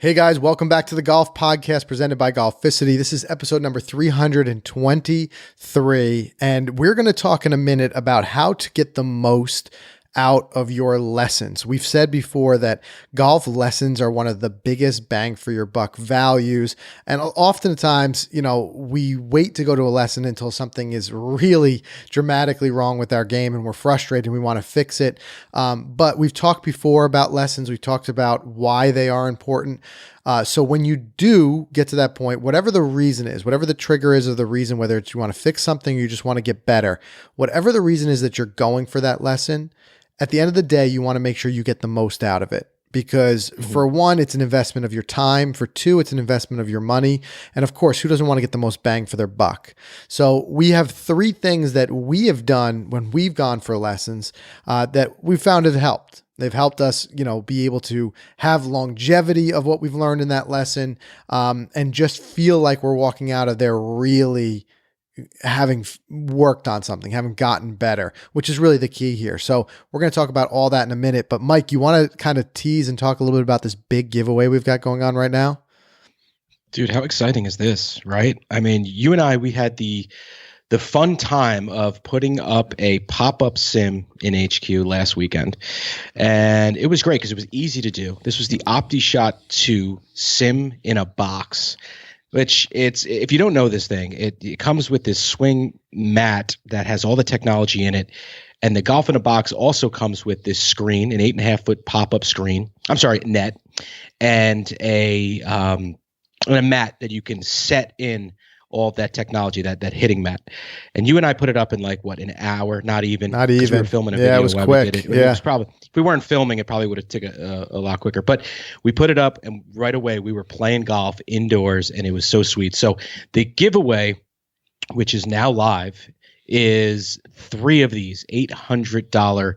Hey guys, welcome back to the Golf Podcast presented by Golficity. This is episode number 323, and we're going to talk in a minute about how to get the most out of your lessons. We've said before that golf lessons are one of the biggest bang for your buck values. And oftentimes, we wait to go to a lesson until something is really dramatically wrong with our game and we're frustrated and we want to fix it. But we've talked before about lessons. We've talked about why they are important. So when you do get to that point, whatever the reason is, whatever the trigger is of the reason, whether it's you want to fix something or you just want to get better, whatever the reason is that you're going for that lesson, at the end of the day, you want to make sure you get the most out of it. Because for one, it's an investment of your time. For two, it's an investment of your money. And of course, who doesn't want to get the most bang for their buck? So we have three things that we have done when we've gone for lessons that we found have helped. They've helped us, be able to have longevity of what we've learned in that lesson and just feel like we're walking out of there really having worked on something, having gotten better, which is really the key here. So we're going to talk about all that in a minute. But Mike, you want to kind of tease and talk a little bit about this big giveaway we've got going on right now? Dude, how exciting is this, right? I mean, you and I, we had the fun time of putting up a pop-up sim in HQ last weekend. And it was great because it was easy to do. This was the Optishot 2 sim in a box, which if you don't know this thing, it comes with this swing mat that has all the technology in it. And the Golf in a Box also comes with this screen, an 8.5-foot pop-up screen. I'm sorry, net, and a mat that you can set in all of that technology, that hitting mat. And you and I put it up in an hour, not even. We were filming a video. It was quick. We did it. It was probably, if we weren't filming, it probably would have taken a lot quicker. But we put it up, and right away we were playing golf indoors, and it was so sweet. So the giveaway, which is now live, is 3 of these $800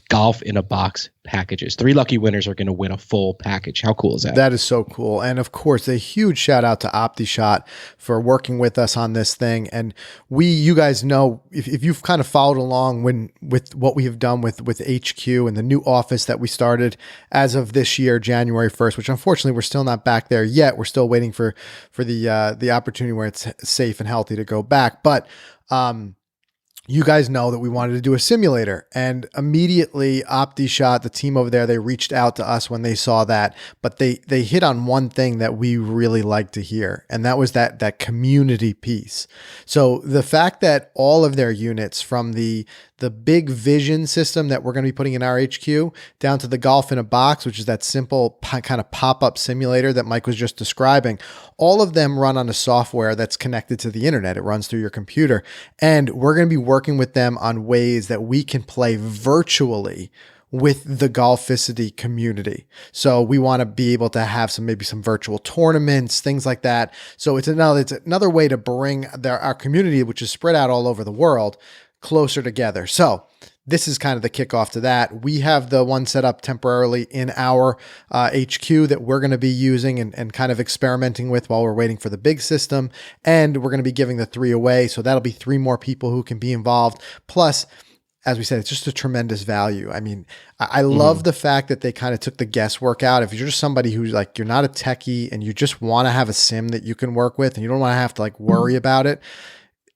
Golf in a Box packages. 3 lucky winners are going to win a full package. How cool is that? That is so cool. And of course, a huge shout out to Optishot for working with us on this thing. And you guys know, if you've kind of followed along with what we have done with HQ and the new office that we started as of this year, January 1st, which unfortunately we're still not back there yet. We're still waiting for the opportunity where it's safe and healthy to go back. But, you guys know that we wanted to do a simulator, and immediately Optishot, the team over there, they reached out to us when they saw that, but they hit on one thing that we really like to hear, and that was that community piece. So the fact that all of their units, from the big vision system that we're going to be putting in our HQ down to the Golf in a Box, which is that simple kind of pop-up simulator that Mike was just describing, all of them run on a software that's connected to the internet. It runs through your computer, and we're going to be working with them on ways that we can play virtually with the Golficity community. So we want to be able to have maybe some virtual tournaments, things like that. So it's another way to bring our community, which is spread out all over the world, closer together. So this is kind of the kickoff to that. We have the one set up temporarily in our HQ that we're going to be using and kind of experimenting with while we're waiting for the big system. And we're going to be giving the 3 away. So that'll be 3 more people who can be involved. Plus, as we said, it's just a tremendous value. I mean, I love the fact that they kind of took the guesswork out. If you're just somebody who's you're not a techie and you just want to have a sim that you can work with and you don't want to have to worry about it,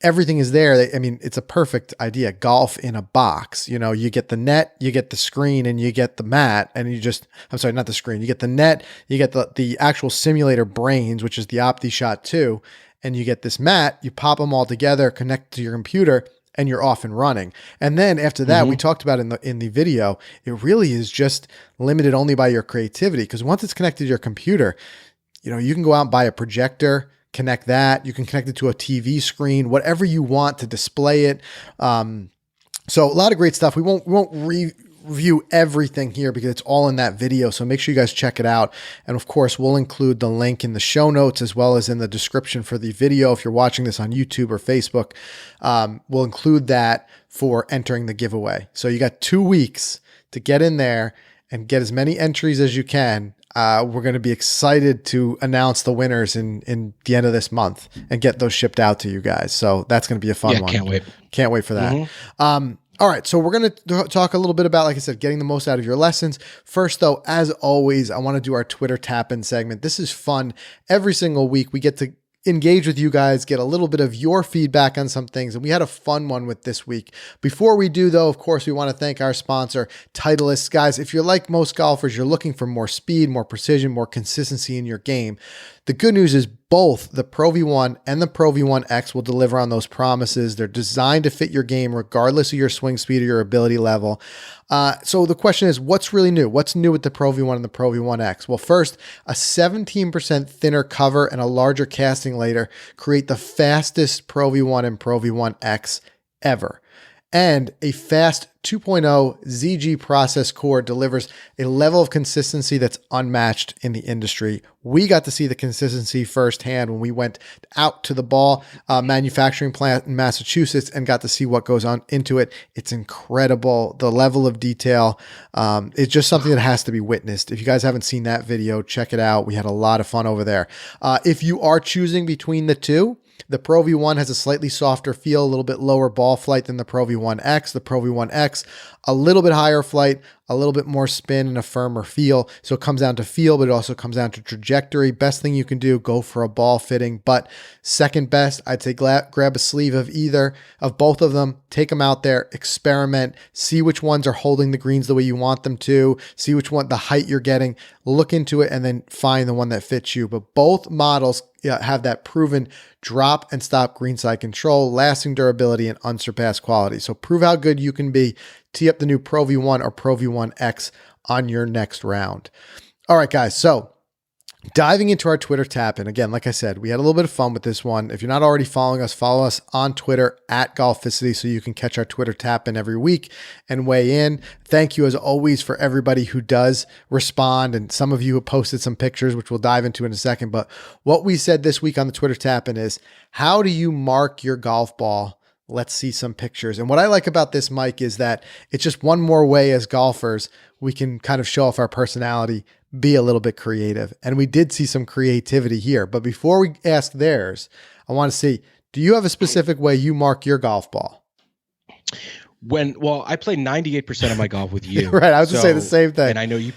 everything is there. It's a perfect idea. Golf in a box. You get the net, you get the screen, and you get the mat, and I'm sorry, not the screen. You get the net, you get the actual simulator brains, which is the Optishot 2, and you get this mat, you pop them all together, connect to your computer, and you're off and running. And then after that, we talked about in the video, it really is just limited only by your creativity, because once it's connected to your computer, you can go out and buy a projector, connect that. You can connect it to a TV screen, whatever you want to display it. So a lot of great stuff. We won't review everything here because it's all in that video. So make sure you guys check it out. And of course, we'll include the link in the show notes as well as in the description for the video. If you're watching this on YouTube or Facebook, we'll include that for entering the giveaway. So you got 2 weeks to get in there and get as many entries as you can. We're going to be excited to announce the winners in the end of this month and get those shipped out to you guys. So that's going to be a fun one. Can't wait. Can't wait for that. All right, so we're going to talk a little bit about, like I said, getting the most out of your lessons. First, though, as always, I want to do our Twitter tap-in segment. This is fun. Every single week, we get to engage with you guys, get a little bit of your feedback on some things, and we had a fun one with this week. Before we do, though, of course, we want to thank our sponsor, Titleist. Guys, if you're like most golfers, you're looking for more speed, more precision, more consistency in your game. The good news is both the Pro V1 and the Pro V1X will deliver on those promises. They're designed to fit your game regardless of your swing speed or your ability level. So the question is, what's really new? What's new with the Pro V1 and the Pro V1X? Well, first, a 17% thinner cover and a larger casting later create the fastest Pro V1 and Pro V1X ever. And a fast 2.0 ZG process core delivers a level of consistency that's unmatched in the industry. We got to see the consistency firsthand when we went out to the ball manufacturing plant in Massachusetts and got to see what goes on into it. It's incredible. The level of detail, it's just something that has to be witnessed. If you guys haven't seen that video, check it out. We had a lot of fun over there. If you are choosing between the two, the Pro V1 has a slightly softer feel, a little bit lower ball flight than the Pro V1X. The Pro V1X, a little bit higher flight, a little bit more spin and a firmer feel. So it comes down to feel, but it also comes down to trajectory. Best thing you can do, go for a ball fitting. But second best, I'd say grab a sleeve of either of both of them, take them out there, experiment, see which ones are holding the greens the way you want them to, see which one, the height you're getting, look into it, and then find the one that fits you. But both models have that proven drop and stop greenside control, lasting durability, and unsurpassed quality. So prove how good you can be. Tee up the new Pro V1 or Pro V1X on your next round. All right, guys. So diving into our Twitter tap-in. Again, like I said, we had a little bit of fun with this one. If you're not already following us, follow us on Twitter at Golficity so you can catch our Twitter tap-in every week and weigh in. Thank you, as always, for everybody who does respond, and some of you have posted some pictures, which we'll dive into in a second. But what we said this week on the Twitter tap-in is, how do you mark your golf ball? Let's see some pictures. And what I like about this, Mike, is that it's just one more way as golfers we can kind of show off our personality, be a little bit creative. And we did see some creativity here. But before we ask theirs, I want to see, do you have a specific way you mark your golf ball? Well, I play 98% of my golf with you. Right. I was going to say the same thing. And I know you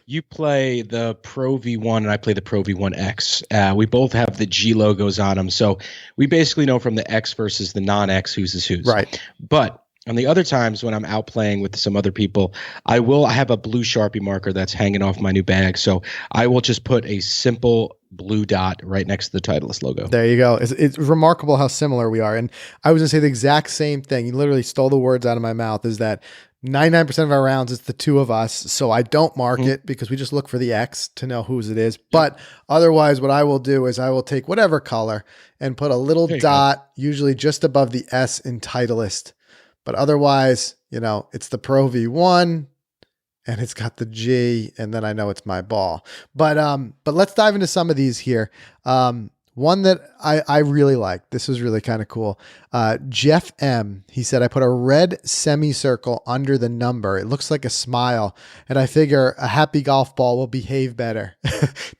you play the Pro V1 and I play the Pro V1X. We both have the G logos on them. So we basically know from the X versus the non-X whose is whose. Right. But on the other times when I'm out playing with some other people, I have a blue Sharpie marker that's hanging off my new bag. So I will just put a simple blue dot right next to the Titleist logo. There you go. It's remarkable how similar we are. And I was going to say the exact same thing. You literally stole the words out of my mouth, is that 99% of our rounds, it's the two of us. So I don't mark it because we just look for the X to know whose it is. Yep. But otherwise, what I will do is I will take whatever color and put a little dot, usually just above the S in Titleist. But otherwise, it's the Pro V1 and it's got the G, and then I know it's my ball. But let's dive into some of these here. One that I really like, this was really kind of cool. Jeff M, he said, I put a red semicircle under the number. It looks like a smile. And I figure a happy golf ball will behave better.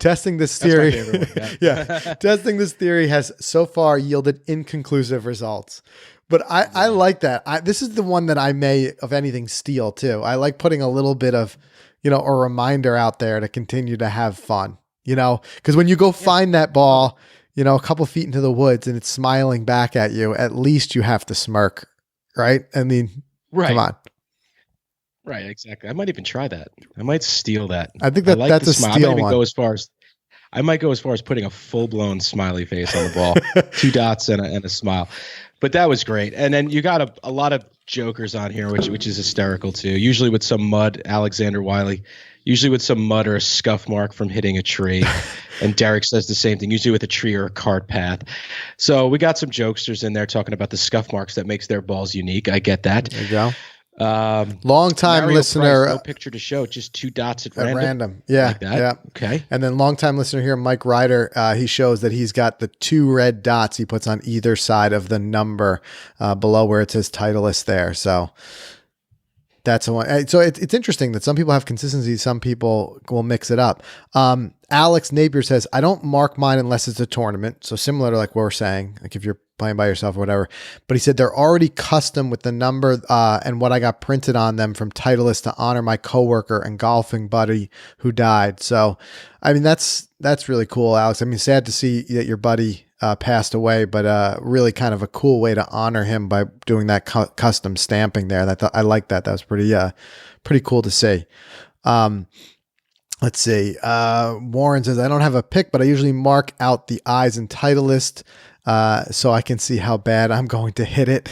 Testing this theory. That's my favorite one, yeah. Testing this theory has so far yielded inconclusive results. But I like that. This is the one that I may, of anything, steal too. I like putting a little bit of, a reminder out there to continue to have fun, because when you go find that ball, a couple feet into the woods and it's smiling back at you, at least you have to smirk, right? I mean, come on. Right, exactly. I might even try that. I might steal that. I think that's a steal one. I might go as far as putting a full-blown smiley face on the ball, 2 dots and a smile. But that was great. And then you got a lot of jokers on here, which is hysterical too. Usually with some mud, Alexander Wiley, usually with some mud or a scuff mark from hitting a tree. And Derek says the same thing, usually with a tree or a cart path. So we got some jokesters in there talking about the scuff marks that makes their balls unique. I get that. There you go. Long time Mario listener, Price, no picture to show, just 2 dots at random. Yeah. Like that. Yeah. Okay. And then long time listener here, Mike Ryder, he shows that he's got the 2 red dots he puts on either side of the number below where it says Titleist there. So that's the one. So it's interesting that some people have consistency. Some people will mix it up. Alex Napier says, I don't mark mine unless it's a tournament. So similar to like what we're saying, like if you're playing by yourself or whatever. But he said they're already custom with the number and what I got printed on them from Titleist to honor my coworker and golfing buddy who died. So, I mean, that's really cool, Alex. I mean, sad to see that your buddy passed away, but really kind of a cool way to honor him by doing that custom stamping there. I like that. That was pretty cool to see. Let's see. Warren says, I don't have a pick, but I usually mark out the eyes in Titleist so I can see how bad I'm going to hit it.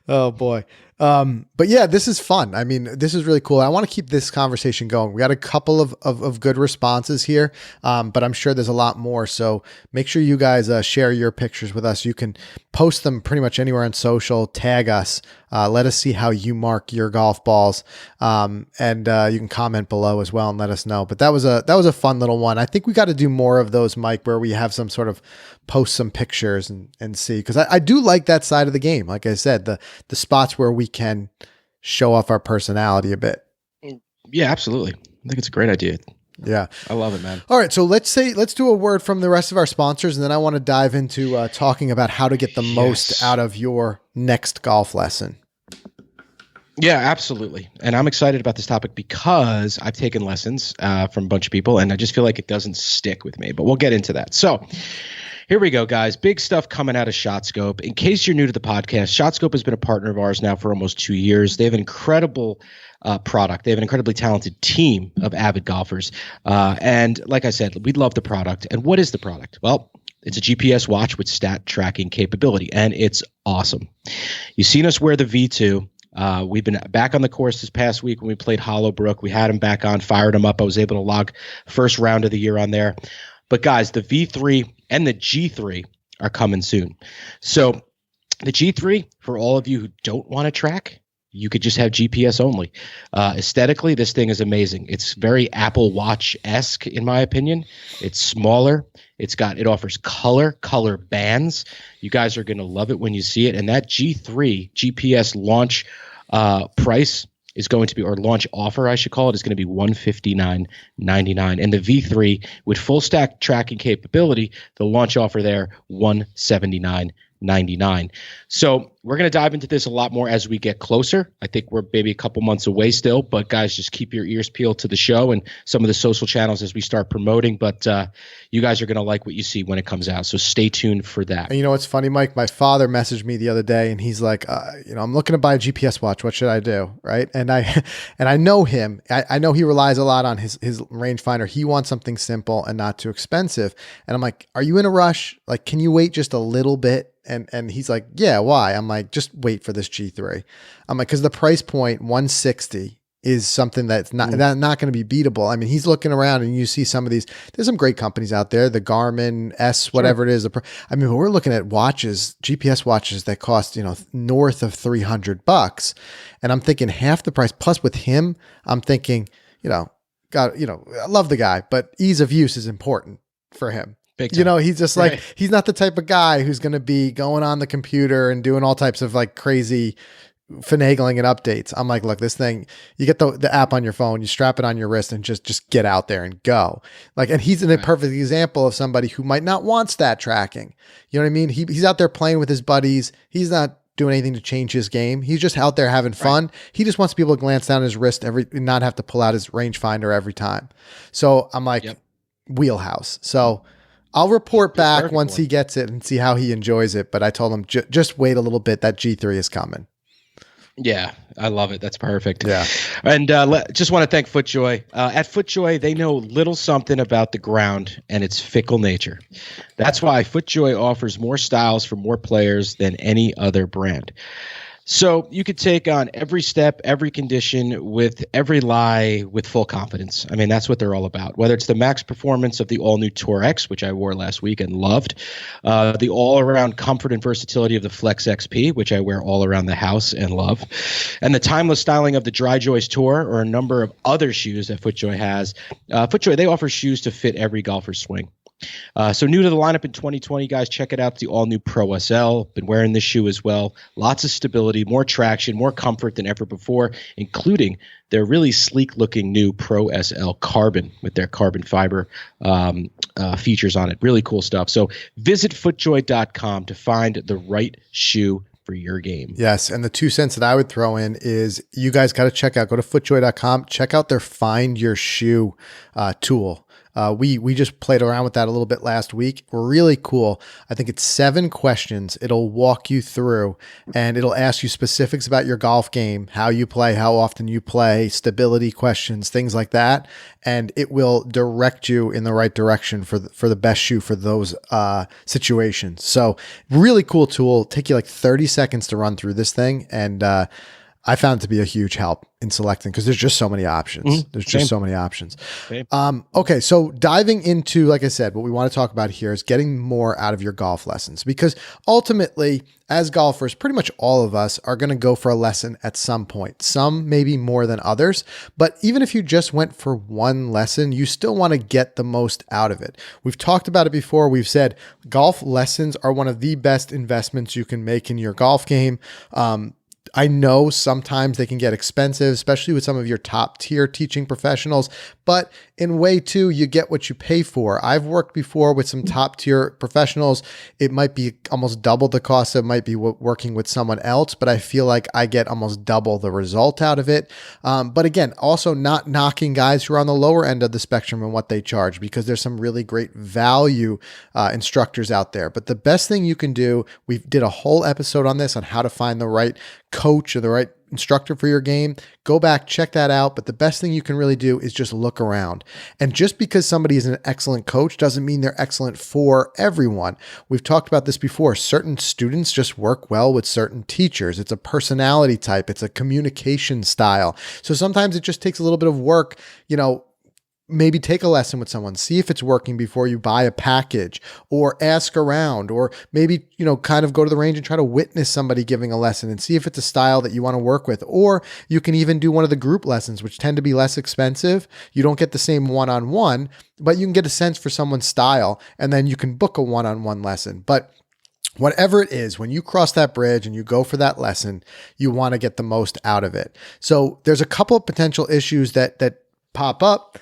Oh boy. But yeah, this is fun. I mean, this is really cool. I want to keep this conversation going. We got a couple of good responses here, but I'm sure there's a lot more. So make sure you guys share your pictures with us. You can post them pretty much anywhere on social, tag us, let us see how you mark your golf balls. And you can comment below as well and let us know. But that was a fun little one. I think we got to do more of those, Mike, where we have some sort of post some pictures and see, because I do like that side of the game. Like I said, the spots where we can show off our personality a bit. Yeah, absolutely. I think it's a great idea. Yeah. I love it, man. All right. So let's do a word from the rest of our sponsors, and then I want to dive into talking about how to get the most out of your next golf lesson. Yeah, absolutely. And I'm excited about this topic because I've taken lessons from a bunch of people, and I just feel like it doesn't stick with me, but we'll get into that. So here we go, guys. Big stuff coming out of ShotScope. In case you're new to the podcast, ShotScope has been a partner of ours now for almost 2 years. They have an incredible product. They have an incredibly talented team of avid golfers. And like I said, we love the product. And what is the product? Well, it's a GPS watch with stat tracking capability, and it's awesome. You've seen us wear the V2. We've been back on the course this past week when we played Hollowbrook. We had him back on, fired him up. I was able to log first round of the year on there. But guys, the V3 and the G3 are coming soon. So the G3, for all of you who don't want to track, you could just have GPS only. Aesthetically, this thing is amazing. It's very Apple Watch-esque, in my opinion. It's smaller. It offers color bands. You guys are going to love it when you see it. And that G3 GPS launch price is going to be, or launch offer, I should call it, is going to be $159.99. And the V3 with full stack tracking capability, the launch offer there, $179.99. So we're going to dive into this a lot more as we get closer. I think we're maybe a couple months away still, but guys, just keep your ears peeled to the show and some of the social channels as we start promoting. But you guys are going to like what you see when it comes out. So stay tuned for that. And you know what's funny, Mike? My father messaged me the other day and he's like, I'm looking to buy a GPS watch. What should I do? Right. And I know him. I know he relies a lot on his rangefinder. He wants something simple and not too expensive. And I'm like, are you in a rush? Like, can you wait just a little bit? And he's like, yeah, why? I'm like, just wait for this G3. I'm like, because the price point, $160, is something that's not going to be beatable. I mean, he's looking around and you see some of these, there's some great companies out there, the Garmin S, whatever it is. I mean, we're looking at watches, GPS watches that cost, north of $300. And I'm thinking half the price. Plus with him, I'm thinking, I love the guy, but ease of use is important for him. He's just like, he's not the type of guy who's going to be going on the computer and doing all types of like crazy finagling and updates. I'm like, look, this thing, you get the app on your phone, you strap it on your wrist and just get out there and go. Like, and he's a perfect example of somebody who might not want stat tracking. You know what I mean? He's out there playing with his buddies. He's not doing anything to change his game. He's just out there having fun. He just wants to be able to glance down his wrist and not have to pull out his rangefinder every time. So I'm like, wheelhouse. So I'll report back once he gets it and see how he enjoys it. But I told him, just wait a little bit. That G3 is coming. Yeah, I love it. That's perfect. Yeah. And just want to thank FootJoy. At FootJoy, they know little something about the ground and its fickle nature. That's why FootJoy offers more styles for more players than any other brand. So you could take on every step, every condition, with every lie with full confidence. I mean, that's what they're all about. Whether it's the max performance of the all-new Tour X, which I wore last week and loved, the all-around comfort and versatility of the Flex XP, which I wear all around the house and love, and the timeless styling of the Dry Joist Tour, or a number of other shoes that FootJoy has. FootJoy, they offer shoes to fit every golfer's swing. So new to the lineup in 2020, guys, check it out. It's the all-new Pro SL. Been wearing this shoe as well. Lots of stability, more traction, more comfort than ever before, including their really sleek-looking new Pro SL Carbon with their carbon fiber features on it. Really cool stuff. So visit FootJoy.com to find the right shoe for your game. Yes. And the 2 cents that I would throw in is you guys got to go to FootJoy.com, check out their Find Your Shoe tool. We just played around with that a little bit last week. Really cool. I think it's 7 questions. It'll walk you through and it'll ask you specifics about your golf game, how you play, how often you play, stability questions, things like that. And it will direct you in the right direction for the best shoe for those situations. So really cool tool. Take you like 30 seconds to run through this thing. And I found it to be a huge help in selecting because there's just so many options. There's just so many options. Okay, so diving into, like I said, what we want to talk about here is getting more out of your golf lessons, because ultimately, as golfers, pretty much all of us are going to go for a lesson at some point. Some maybe more than others, but even if you just went for one lesson, you still want to get the most out of it. We've talked about it before. We've said golf lessons are one of the best investments you can make in your golf game. I know sometimes they can get expensive, especially with some of your top tier teaching professionals, but in way too, you get what you pay for. I've worked before with some top tier professionals. It might be almost double the cost. It might be working with someone else, but I feel like I get almost double the result out of it. But again, also not knocking guys who are on the lower end of the spectrum and what they charge, because there's some really great value instructors out there. But the best thing you can do, we did a whole episode on this, on how to find the right coach or the right instructor for your game. Go back, check that out. But the best thing you can really do is just look around. And just because somebody is an excellent coach doesn't mean they're excellent for everyone. We've talked about this before. Certain students just work well with certain teachers. It's a personality type. It's a communication style. So sometimes it just takes a little bit of work, maybe take a lesson with someone, see if it's working before you buy a package, or ask around, or maybe, kind of go to the range and try to witness somebody giving a lesson and see if it's a style that you want to work with. Or you can even do one of the group lessons, which tend to be less expensive. You don't get the same one-on-one, but you can get a sense for someone's style, and then you can book a one-on-one lesson. But whatever it is, when you cross that bridge and you go for that lesson, you want to get the most out of it. So there's a couple of potential issues that pop up.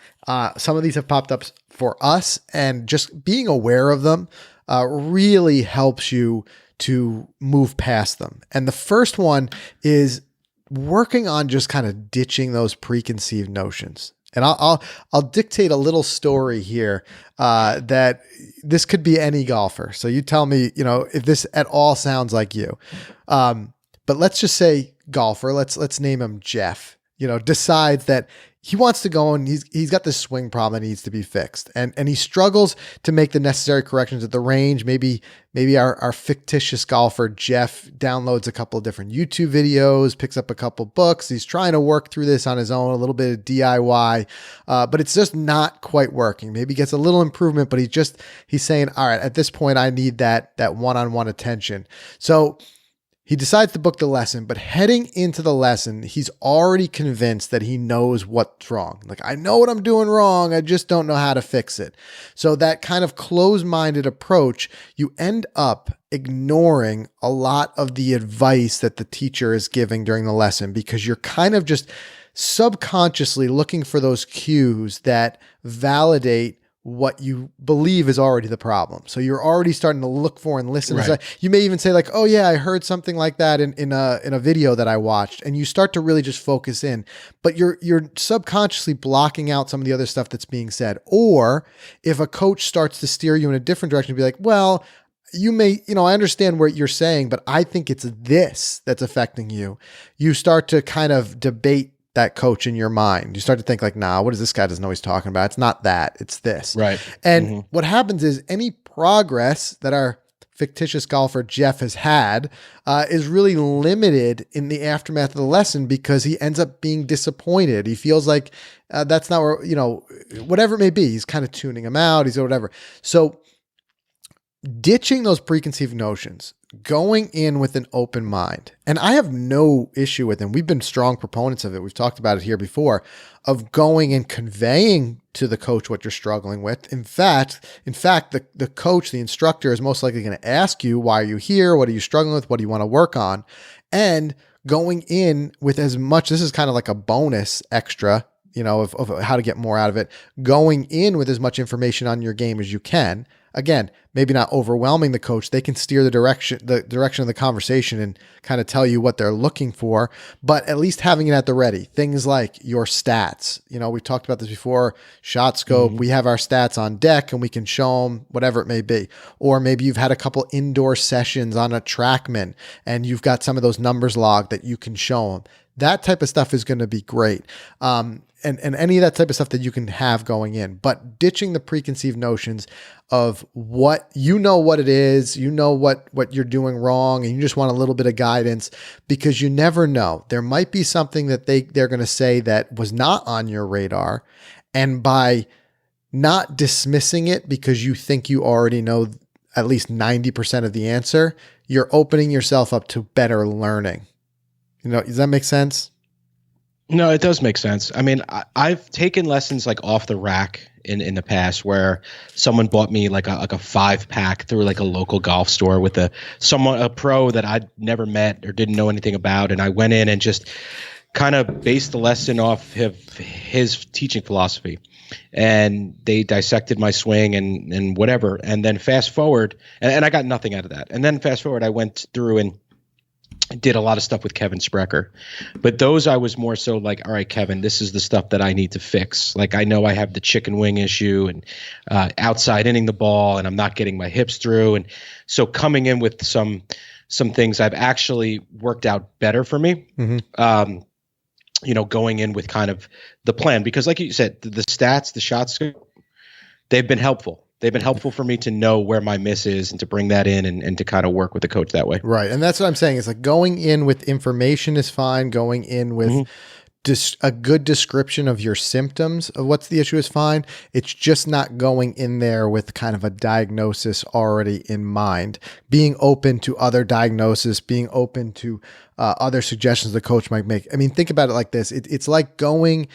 Some of these have popped up for us, and just being aware of them really helps you to move past them. And the first one is working on just kind of ditching those preconceived notions. And I'll dictate a little story here that this could be any golfer. So you tell me, if this at all sounds like you. But let's just say golfer. Let's name him Jeff. Decides that he wants to go, and he's got this swing problem that needs to be fixed. And he struggles to make the necessary corrections at the range. Maybe our fictitious golfer, Jeff, downloads a couple of different YouTube videos, picks up a couple books. He's trying to work through this on his own, a little bit of DIY, but it's just not quite working. Maybe he gets a little improvement, but he's saying, all right, at this point, I need that one-on-one attention. So he decides to book the lesson, but heading into the lesson, he's already convinced that he knows what's wrong. Like, I know what I'm doing wrong. I just don't know how to fix it. So that kind of closed-minded approach, you end up ignoring a lot of the advice that the teacher is giving during the lesson, because you're kind of just subconsciously looking for those cues that validate what you believe is already the problem. So you're already starting to look for and listen. Right. You may even say like, oh yeah, I heard something like that in a video that I watched, and you start to really just focus in, but you're subconsciously blocking out some of the other stuff that's being said. Or if a coach starts to steer you in a different direction, be like, well, you may, I understand what you're saying, but I think it's this that's affecting you. You start to kind of debate that coach in your mind. You start to think like, nah, what is this guy doesn't know what he's talking about? It's not that, it's this. Right. And what happens is any progress that our fictitious golfer Jeff has had is really limited in the aftermath of the lesson, because he ends up being disappointed. He feels like that's not where, whatever it may be, he's kind of tuning him out. He's whatever. So ditching those preconceived notions, going in with an open mind, and I have no issue with it. We've been strong proponents of it. We've talked about it here before, of going and conveying to the coach what you're struggling with. In fact, the coach, the instructor, is most likely going to ask you, why are you here? What are you struggling with? What do you want to work on? And going in with as much, this is kind of like a bonus extra, of how to get more out of it, going in with as much information on your game as you can. Again, maybe not overwhelming the coach. They can steer the direction of the conversation and kind of tell you what they're looking for, but at least having it at the ready. Things like your stats. We've talked about this before. ShotScope, we have our stats on deck and we can show them whatever it may be. Or maybe you've had a couple indoor sessions on a TrackMan and you've got some of those numbers logged that you can show them. That type of stuff is going to be great. And any of that type of stuff that you can have going in, but ditching the preconceived notions of what it is, what you're doing wrong, and you just want a little bit of guidance, because you never know. There might be something that they're going to say that was not on your radar. And by not dismissing it because you think you already know at least 90% of the answer, you're opening yourself up to better learning. Does that make sense? No, it does make sense. I mean, I've taken lessons like off the rack in the past, where someone bought me like a 5-pack through like a local golf store with a pro that I'd never met or didn't know anything about, and I went in and just kind of based the lesson off of his teaching philosophy, and they dissected my swing and whatever, and then fast forward, and I got nothing out of that, and then fast forward, I went through and did a lot of stuff with Kevin Sprecher, but those I was more so like, all right, Kevin, this is the stuff that I need to fix. Like, I know I have the chicken wing issue and outside inning the ball, and I'm not getting my hips through. And so coming in with some things I've actually worked out better for me. Going in with kind of the plan, because like you said, the stats, the ShotScope, they've been helpful. They've been helpful for me to know where my miss is and to bring that in and to kind of work with the coach that way. Right. And that's what I'm saying. It's like going in with information is fine. Going in with a good description of your symptoms of what's the issue is fine. It's just not going in there with kind of a diagnosis already in mind. Being open to other diagnoses, being open to other suggestions the coach might make. I mean, think about it like this. It's like going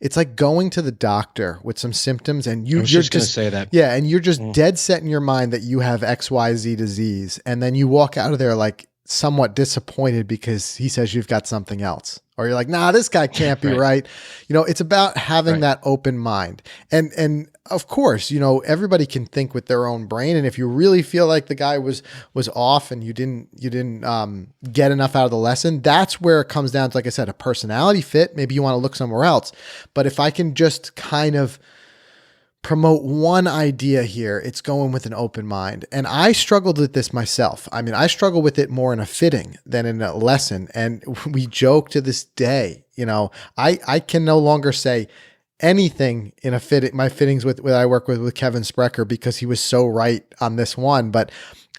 to the doctor with some symptoms, and you're just going to say that. Yeah. And you're just dead set in your mind that you have XYZ disease. And then you walk out of there like somewhat disappointed because he says you've got something else. Or you're like, nah, this guy can't be right. It's about having that open mind. And of course, everybody can think with their own brain. And if you really feel like the guy was off and you didn't get enough out of the lesson, that's where it comes down to, like I said, a personality fit. Maybe you want to look somewhere else. But if I can just kind of promote one idea here, it's going with an open mind. And I struggled with this myself. I mean, I struggle with it more in a fitting than in a lesson. And we joke to this day, I can no longer say anything in a fitting, my fittings with I work with Kevin Sprecher, because he was so right on this one. But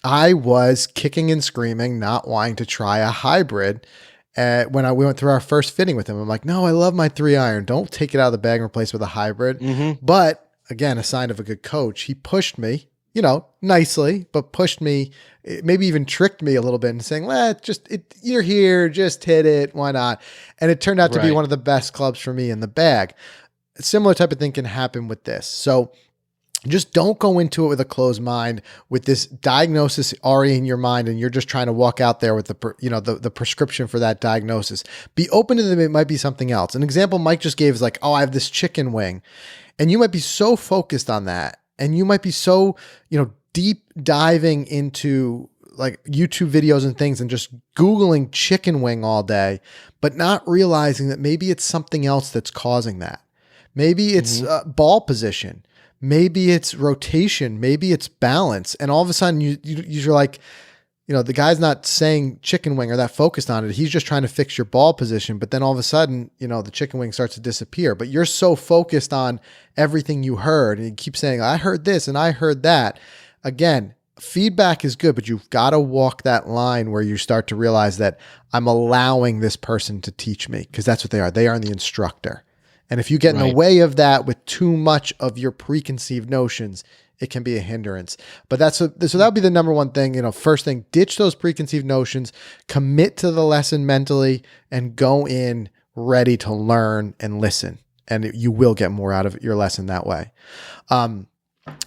I was kicking and screaming, not wanting to try a hybrid. When we went through our first fitting with him, I'm like, no, I love my 3-iron. Don't take it out of the bag and replace it with a hybrid. But again, a sign of a good coach. He pushed me, nicely, but pushed me, maybe even tricked me a little bit and saying, you're here, just hit it. Why not? And it turned out to be one of the best clubs for me in the bag. A similar type of thing can happen with this. So just don't go into it with a closed mind, with this diagnosis already in your mind, and you're just trying to walk out there with the prescription for that diagnosis. Be open to them. It might be something else. An example Mike just gave is like, oh, I have this chicken wing. And you might be so focused on that, and you might be so, deep diving into like YouTube videos and things and just Googling chicken wing all day, but not realizing that maybe it's something else that's causing that. Maybe it's ball position. Maybe it's rotation. Maybe it's balance. And all of a sudden you're like, the guy's not saying chicken wing or that focused on it. He's just trying to fix your ball position. But then all of a sudden, the chicken wing starts to disappear. But you're so focused on everything you heard, and you keep saying, I heard this and I heard that. Again, feedback is good, but you've got to walk that line where you start to realize that I'm allowing this person to teach me, because that's what they are. They are the instructor. And if you get in the way of that with too much of your preconceived notions, it can be a hindrance. But so that would be the number one thing. First thing, ditch those preconceived notions, commit to the lesson mentally, and go in ready to learn and listen. And you will get more out of your lesson that way.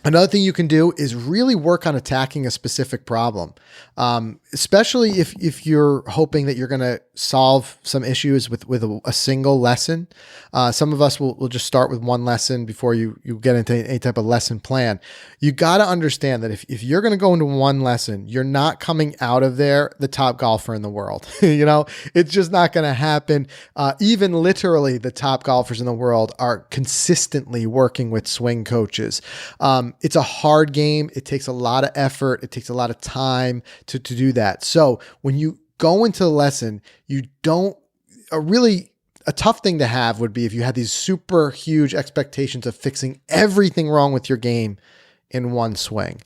Another thing you can do is really work on attacking a specific problem, especially if you're hoping that you're going to solve some issues with a single lesson. Some of us will just start with one lesson before you get into any type of lesson plan. You got to understand that if you're going to go into one lesson, you're not coming out of there the top golfer in the world. It's just not going to happen. Even literally the top golfers in the world are consistently working with swing coaches. It's a hard game. It takes a lot of effort. It takes a lot of time to do that. So when you go into the lesson, you don't a tough thing to have would be if you had these super huge expectations of fixing everything wrong with your game in one swing.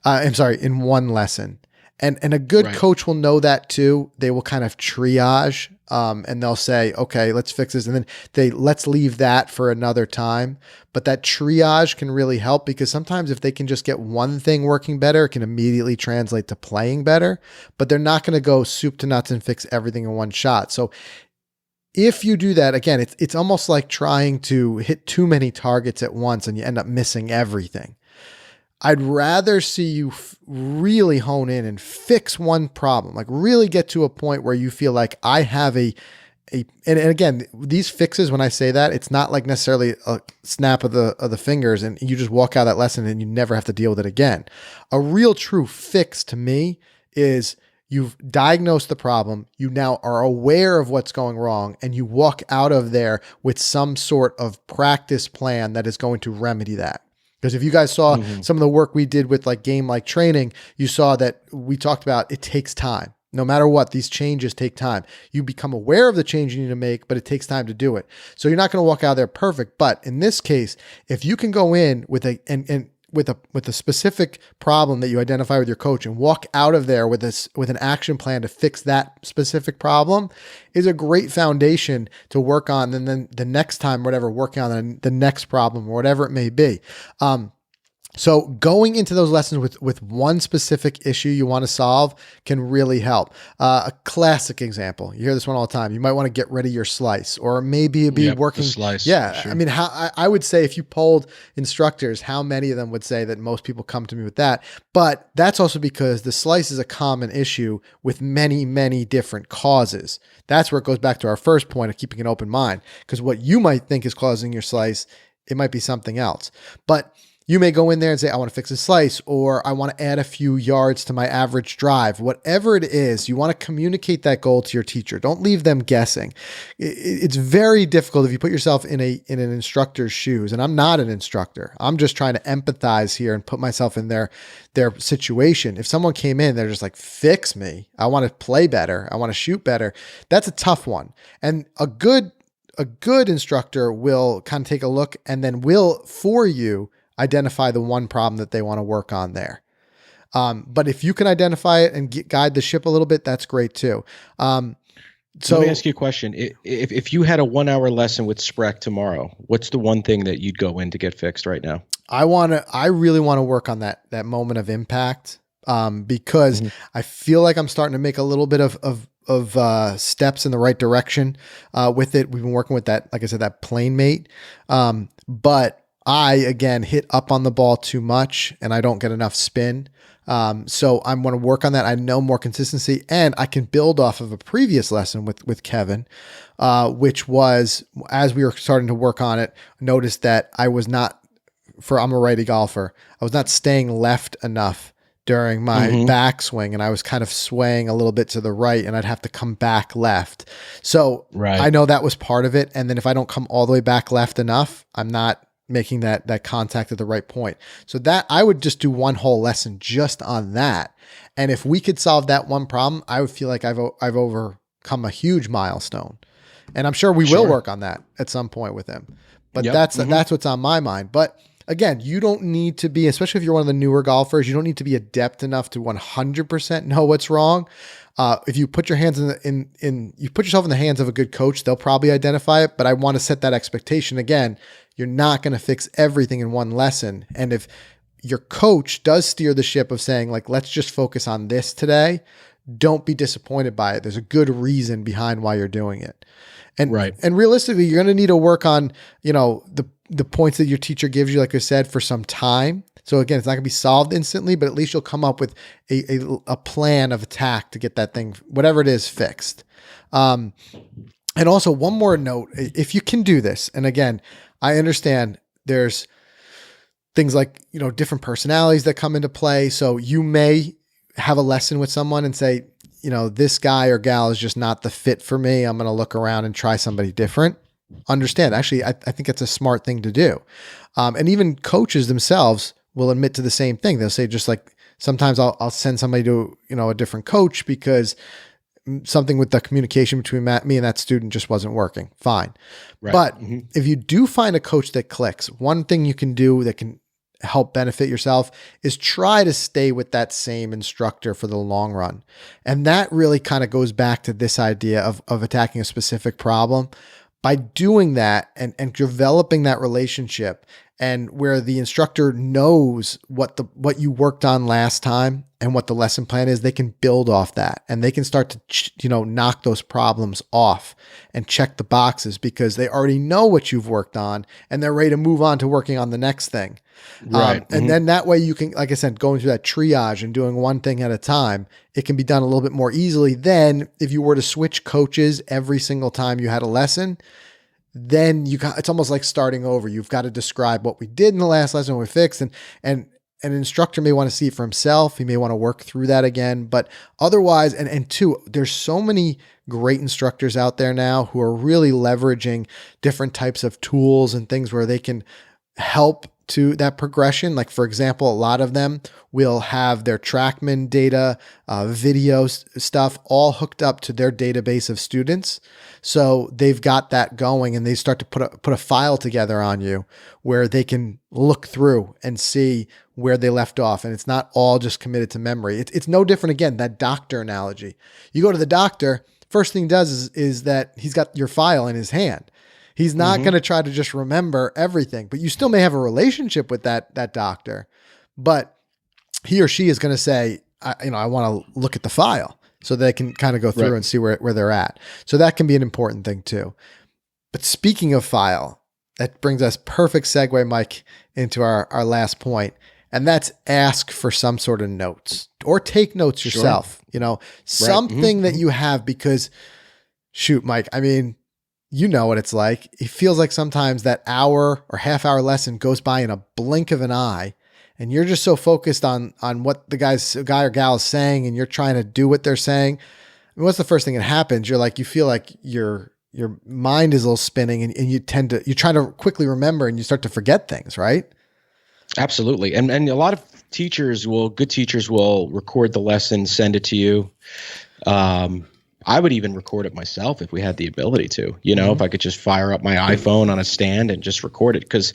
In one lesson. And a good coach will know that too. They will kind of triage, and they'll say, okay, let's fix this. And then let's leave that for another time. But that triage can really help, because sometimes if they can just get one thing working better, it can immediately translate to playing better, but they're not going to go soup to nuts and fix everything in one shot. So if you do that, again, it's almost like trying to hit too many targets at once and you end up missing everything. I'd rather see you really hone in and fix one problem, like really get to a point where you feel like I have and again, these fixes, when I say that, it's not like necessarily a snap of the fingers and you just walk out of that lesson and you never have to deal with it again. A real true fix to me is you've diagnosed the problem. You now are aware of what's going wrong, and you walk out of there with some sort of practice plan that is going to remedy that. Because if you guys saw some of the work we did with like game-like training, you saw that we talked about it takes time. No matter what, these changes take time. You become aware of the change you need to make, but it takes time to do it. So you're not going to walk out there perfect. But in this case, if you can go in with a specific problem that you identify with your coach and walk out of there with an action plan to fix that specific problem, is a great foundation to work on. And then the next time, working on the next problem or whatever it may be. So going into those lessons with one specific issue you want to solve can really help. A classic example, you hear this one all the time. You might want to get rid of your slice, or maybe it'd be working. The slice, yeah. sure. I mean, I would say if you polled instructors, how many of them would say that most people come to me with that? But that's also because the slice is a common issue with many, many different causes. That's where it goes back to our first point of keeping an open mind, because what you might think is causing your slice, it might be something else. But you may go in there and say, I want to fix a slice, or I want to add a few yards to my average drive. Whatever it is, you want to communicate that goal to your teacher. Don't leave them guessing. It's very difficult if you put yourself in an instructor's shoes. And I'm not an instructor. I'm just trying to empathize here and put myself in their situation. If someone came in, they're just like, fix me. I want to play better. I want to shoot better. That's a tough one. And a good instructor will kind of take a look and then will, for you, identify the one problem that they want to work on there. But if you can identify it and guide the ship a little bit, that's great too. So let me ask you a question. If you had a 1 hour lesson with Spreck tomorrow, what's the one thing that you'd go in to get fixed right now? I really want to work on that moment of impact. Because I feel like I'm starting to make a little bit of steps in the right direction, with it. We've been working with that, like I said, that plane mate. But I, again, hit up on the ball too much and I don't get enough spin. So I want to work on that. I know more consistency, and I can build off of a previous lesson with Kevin, which was, as we were starting to work on it, noticed that I'm a righty golfer. I was not staying left enough during my backswing, and I was kind of swaying a little bit to the right, and I'd have to come back left. So I know that was part of it. And then if I don't come all the way back left enough, I'm not making that contact at the right point. So that I would just do one whole lesson just on that. And if we could solve that one problem, I would feel like I've overcome a huge milestone. And I'm sure we will work on that at some point with him. But that's what's on my mind. But again, you don't need to be, especially if you're one of the newer golfers, you don't need to be adept enough to 100% know what's wrong. If you put your hands you put yourself in the hands of a good coach, they'll probably identify it. But I want to set that expectation again. You're not going to fix everything in one lesson. And if your coach does steer the ship of saying, like, let's just focus on this today, don't be disappointed by it. There's a good reason behind why you're doing it. And Right. and realistically, you're going to need to work on, the points that your teacher gives you, like I said, for some time. So again, it's not going to be solved instantly, but at least you'll come up with a plan of attack to get that thing, whatever it is, fixed. And also one more note, if you can do this, and again, I understand there's things like, different personalities that come into play. So you may have a lesson with someone and say, this guy or gal is just not the fit for me. I'm going to look around and try somebody different. Understand. Actually, I think it's a smart thing to do. And even coaches themselves will admit to the same thing. They'll say, just like, sometimes I'll send somebody to, a different coach because something with the communication between me and that student just wasn't working. Fine. Right. But if you do find a coach that clicks, one thing you can do that can help benefit yourself is try to stay with that same instructor for the long run. And that really kind of goes back to this idea of attacking a specific problem. By doing that and developing that relationship, and where the instructor knows what you worked on last time and what the lesson plan is, they can build off that, and they can start to, knock those problems off and check the boxes because they already know what you've worked on and they're ready to move on to working on the next thing. Right. And then that way you can, like I said, going through that triage and doing one thing at a time, it can be done a little bit more easily than if you were to switch coaches every single time you had a lesson. Then it's almost like starting over. You've got to describe what we did in the last lesson, what we fixed, and an instructor may want to see it for himself. He may want to work through that again, but otherwise, and two, there's so many great instructors out there now who are really leveraging different types of tools and things where they can help to that progression. Like, for example, a lot of them will have their TrackMan data, video stuff all hooked up to their database of students. So they've got that going, and they start to put a file together on you where they can look through and see where they left off. And it's not all just committed to memory. It's no different. Again, that doctor analogy. You go to the doctor, first thing he does is that he's got your file in his hand. He's not going to try to just remember everything, but you still may have a relationship with that doctor, but he or she is going to say, I want to look at the file so they can kind of go through and see where they're at. So that can be an important thing too. But speaking of file, that brings us perfect segue, Mike, into our last point. And that's ask for some sort of notes or take notes yourself, something that you have, because shoot, Mike, I mean, you know what it's like. It feels like sometimes that hour or half hour lesson goes by in a blink of an eye, and you're just so focused on what the guy or gal is saying, and you're trying to do what they're saying. I mean, what's the first thing that happens? You feel like your mind is a little spinning, and you're trying to quickly remember, and you start to forget things, right? Absolutely. And a lot of good teachers will record the lesson, send it to you. I would even record it myself if we had the ability to, if I could just fire up my iPhone on a stand and just record it. Because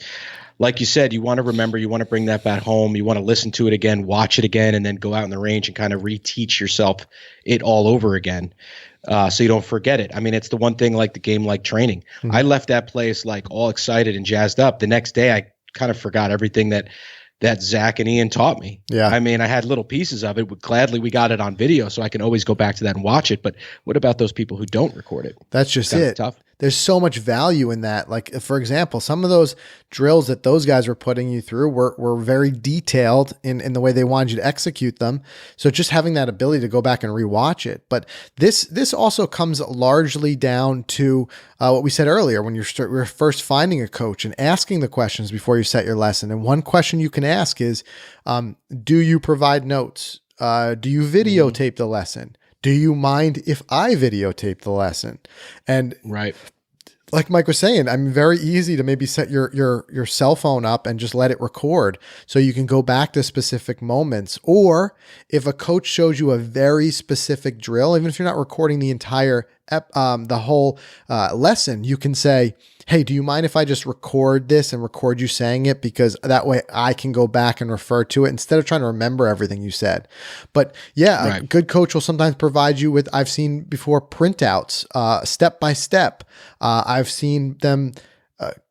like you said, you want to remember, you want to bring that back home. You want to listen to it again, watch it again, and then go out in the range and kind of reteach yourself it all over again. So you don't forget it. I mean, it's the one thing, like the game, like training. I left that place like all excited and jazzed up. The next day, I kind of forgot everything that Zach and Ian taught me. Yeah. I mean, I had little pieces of it. Gladly, we got it on video, so I can always go back to that and watch it. But what about those people who don't record it? That's just it. Tough. There's so much value in that. Like, for example, some of those drills that those guys were putting you through were very detailed in the way they wanted you to execute them. So just having that ability to go back and rewatch it. But this also comes largely down to what we said earlier when we're first finding a coach and asking the questions before you set your lesson. And one question you can ask is, do you provide notes? Do you videotape the lesson? Do you mind if I videotape the lesson? And right, like Mike was saying, I mean, very easy to maybe set your cell phone up and just let it record so you can go back to specific moments. Or if a coach shows you a very specific drill, even if you're not recording the entire the whole lesson, you can say, hey, do you mind if I just record this and record you saying it? Because that way I can go back and refer to it instead of trying to remember everything you said. But yeah, right. A good coach will sometimes provide you with, I've seen before, printouts, step by step. I've seen them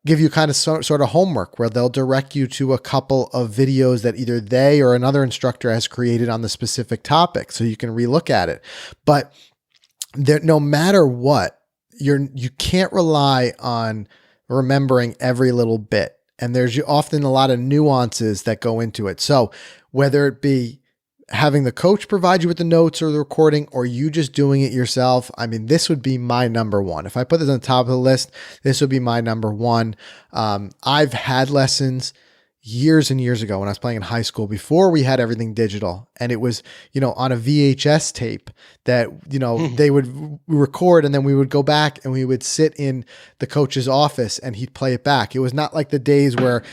give you kind of sort of homework where they'll direct you to a couple of videos that either they or another instructor has created on the specific topic, so you can relook at it. But no matter what, you can't rely on remembering every little bit. And there's often a lot of nuances that go into it. So whether it be having the coach provide you with the notes or the recording, or you just doing it yourself, I mean, this would be my number one. If I put this on the top of the list, this would be my number one. I've had lessons years and years ago when I was playing in high school before we had everything digital. And it was, on a VHS tape that, they would record, and then we would go back and we would sit in the coach's office and he'd play it back. It was not like the days where,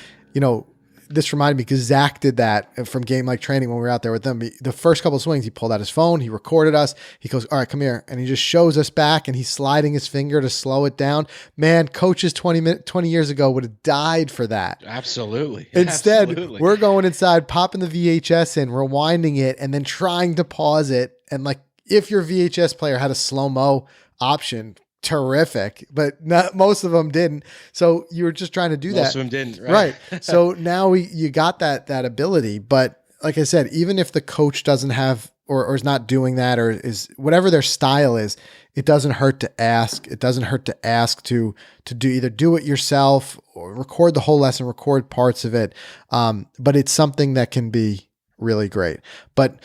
this reminded me because Zach did that from Game Like Training when we were out there with them. The first couple of swings, he pulled out his phone, he recorded us. He goes, all right, come here. And he just shows us back and he's sliding his finger to slow it down. Man, coaches 20 years ago would have died for that. Absolutely. Instead, Absolutely. We're going inside, popping the VHS in, rewinding it, and then trying to pause it. And like, if your VHS player had a slow-mo option, terrific, but most of them didn't. So you were just trying to do that. Most of them didn't, right? So now you got that ability. But like I said, even if the coach doesn't have or is not doing that, or is whatever their style is, it doesn't hurt to ask. It doesn't hurt to ask to do it yourself or record the whole lesson, record parts of it. But it's something that can be really great. But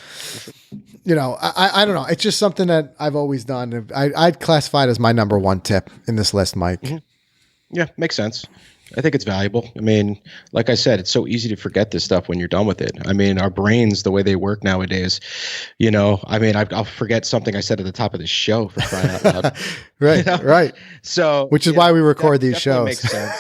I don't know. It's just something that I've always done. I'd classify it as my number one tip in this list, Mike. Mm-hmm. Yeah, makes sense. I think it's valuable. I mean, like I said, it's so easy to forget this stuff when you're done with it. I mean, our brains, the way they work nowadays, I'll forget something I said at the top of the show, for crying out loud. Right. So, which is why we record these shows. Makes sense.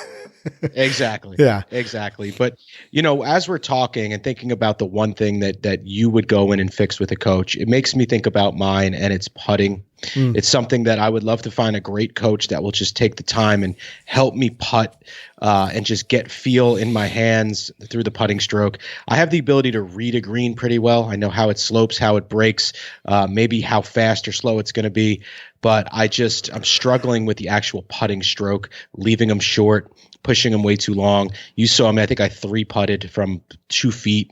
Exactly. Yeah, exactly. But, as we're talking and thinking about the one thing that you would go in and fix with a coach, it makes me think about mine, and it's putting. It's something that I would love to find a great coach that will just take the time and help me putt and just get feel in my hands through the putting stroke. I have the ability to read a green pretty well. I know how it slopes, how it breaks, maybe how fast or slow it's going to be. But I'm struggling with the actual putting stroke, leaving them short, pushing them way too long. You saw me, I think I 3-putted from 2 feet,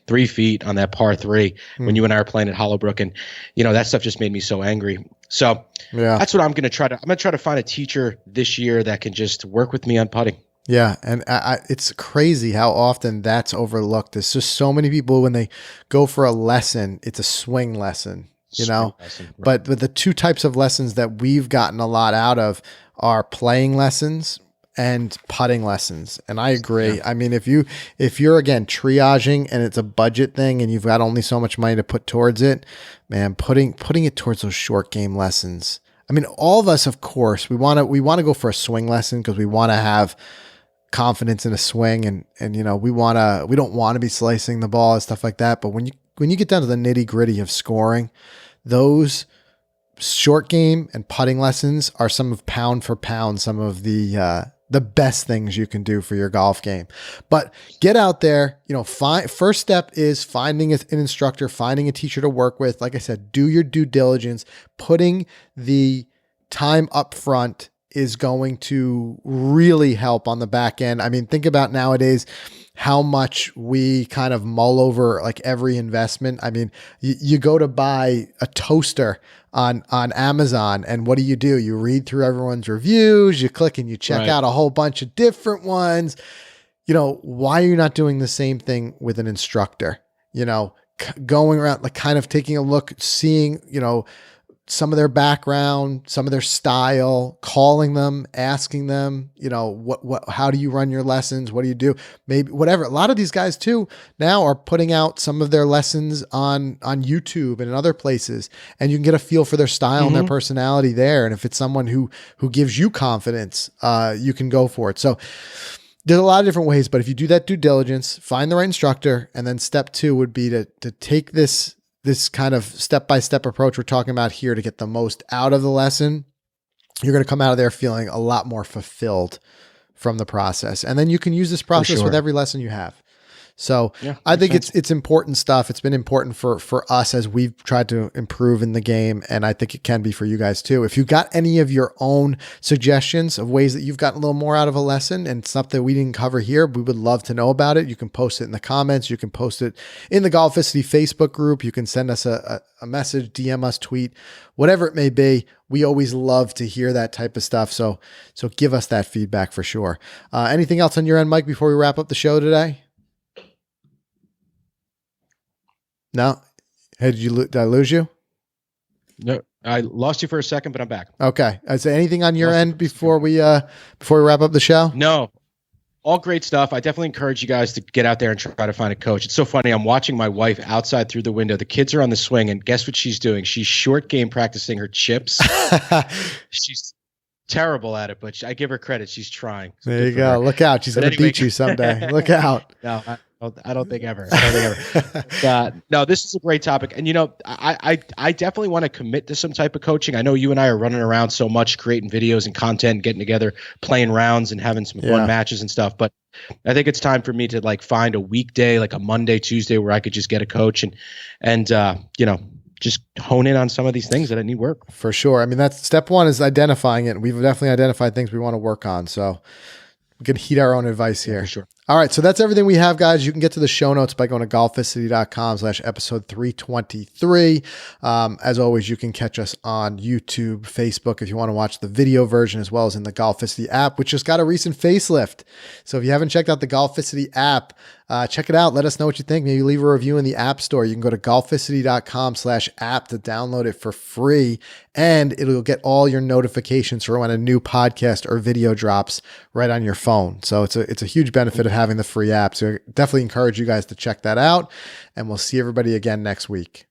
3 feet on that par 3 when you and I were playing at Hollowbrook. And, that stuff just made me so angry. So that's what I'm going to try to. I'm going to try to find a teacher this year that can just work with me on putting. Yeah. And it's crazy how often that's overlooked. There's just so many people, when they go for a lesson, it's a swing lesson, lesson, right. But the two types of lessons that we've gotten a lot out of are playing lessons and putting lessons. And I agree. Yeah. I mean, if you're again triaging and it's a budget thing and you've got only so much money to put towards it, man, putting it towards those short game lessons. I mean, all of us, of course, we want to go for a swing lesson because we want to have confidence in a swing, and we don't want to be slicing the ball and stuff like that. But when you get down to the nitty-gritty of scoring, those short game and putting lessons are some of pound for pound, some of the best things you can do for your golf game. But get out there, first step is finding an instructor, finding a teacher to work with. Like I said, do your due diligence. Putting the time up front is going to really help on the back end. I mean, think about nowadays how much we kind of mull over like every investment. I mean, you go to buy a toaster on Amazon, and what do? You read through everyone's reviews, you click and you check out a whole bunch of different ones. Why are you not doing the same thing with an instructor? Going around, like kind of taking a look, seeing, some of their background, some of their style, calling them, asking them, how do you run your lessons? What do you do? Maybe whatever. A lot of these guys too now are putting out some of their lessons on YouTube and in other places, and you can get a feel for their style and their personality there. And if it's someone who gives you confidence, you can go for it. So there's a lot of different ways, but if you do that due diligence, find the right instructor, and then step 2 would be to take this kind of step-by-step approach we're talking about here to get the most out of the lesson. You're going to come out of there feeling a lot more fulfilled from the process. And then you can use this process with every lesson you have. So Yeah, I think makes sense. it's important stuff. It's been important for us as we've tried to improve in the game. And I think it can be for you guys too. If you got any of your own suggestions of ways that you've gotten a little more out of a lesson and stuff that we didn't cover here, we would love to know about it. You can post it in the comments. You can post it in the Golficity Facebook group. You can send us a message, DM us, tweet, whatever it may be. We always love to hear that type of stuff. So give us that feedback for sure. Anything else on your end, Mike, before we wrap up the show today? No. Hey, did I lose you? No, I lost you for a second, but I'm back. Okay. Is there anything on your end before we wrap up the show? No, all great stuff. I definitely encourage you guys to get out there and try to find a coach. It's so funny. I'm watching my wife outside through the window. The kids are on the swing, and guess what she's doing? She's short game practicing her chips. She's terrible at it, but I give her credit. She's trying. So there you go. Look out. She's going to beat you someday. Look out. No, I don't think ever. No, this is a great topic. And, I definitely want to commit to some type of coaching. I know you and I are running around so much, creating videos and content, getting together, playing rounds and having some fun matches and stuff. But I think it's time for me to find a weekday, like a Monday, Tuesday, where I could just get a coach and just hone in on some of these things that I need work. For sure. I mean, that's step one is identifying it. We've definitely identified things we want to work on. So we can heed our own advice here. Yeah, for sure. All right. So that's everything we have, guys. You can get to the show notes by going to golficity.com/episode 323. As always, you can catch us on YouTube, Facebook, if you want to watch the video version, as well as in the Golficity app, which just got a recent facelift. So if you haven't checked out the Golficity app, check it out. Let us know what you think. Maybe leave a review in the App Store. You can go to golficity.com/app to download it for free, and it'll get all your notifications for when a new podcast or video drops right on your phone. So it's a huge benefit of having the free app. So definitely encourage you guys to check that out, and we'll see everybody again next week.